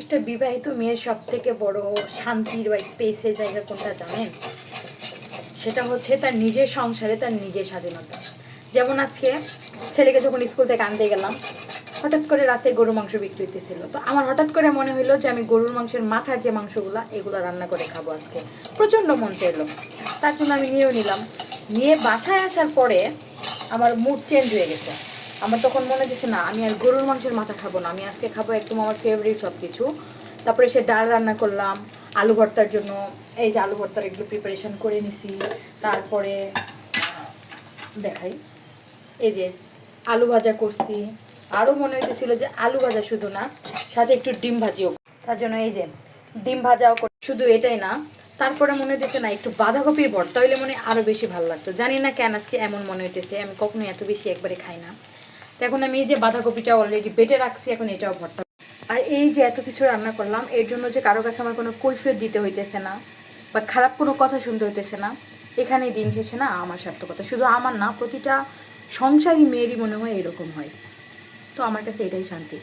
একটা বিবাহিত মেয়ের সব থেকে বড় শান্তির বা স্পেসের জায়গা কোনটা জানেন? সেটা হচ্ছে তার নিজের সংসারে তার নিজের স্বাধীনতা। যেমন আজকে ছেলেকে যখন স্কুল থেকে আনতে গেলাম, হঠাৎ করে রাস্তায় গরু মাংস বিক্রি হইতেছিল। তো আমার হঠাৎ করে মনে হইলো যে আমি গরুর মাংসের মাথার যে মাংসগুলো এগুলো রান্না করে খাবো আজকে। প্রচণ্ড মন চাইলো, তার জন্য আমি নিয়েও নিলাম। নিয়ে বাসায় আসার পরে আমার মুড চেঞ্জ হয়ে গেছে। আমার তখন মনে হচ্ছে না, আমি আর গরুর মাংসের মাথা খাবো না, আমি আজকে খাবো একদম আমার ফেভারিট সব কিছু। তারপরে সে ডাল রান্না করলাম আলু ভর্তার জন্য। এই যে আলু ভর্তার এগুলো প্রিপারেশন করে নিছি। তারপরে দেখাই, এই যে আলু ভাজা করছি। আরও মনে হইতেছিল যে আলু ভাজা শুধু না, সাথে একটু ডিম ভাজিও, তার জন্য এই যে ডিম ভাজাও শুধু এটাই না, তারপরে মনে হইতেছে না একটু বাঁধাকপির ভর্তা হইলে মনে আরও বেশি ভালো লাগতো। জানি না কেন আজকে এমন মনে হইতেছে, আমি কখনো এত বেশি একবারে খাই না। তো এখন আমি এই যে বাঁধাকপিটা অলরেডি বেটে রাখছি, এখন এটাও ভর্তা। আর এই যে এত কিছু রান্না করলাম এর জন্য যে কারো কাছে আমার কোনো কৈফিয়ত দিতে হইতেছে না বা খারাপ কোনো কথা শুনতে হইতেছে না। এখানেই দিন শেষে না আমার সার্থকতা, শুধু আমার না, প্রতিটা সংসারী মেয়েরই মনে হয় এরকম হয়। তো আমার কাছে এটাই শান্তি।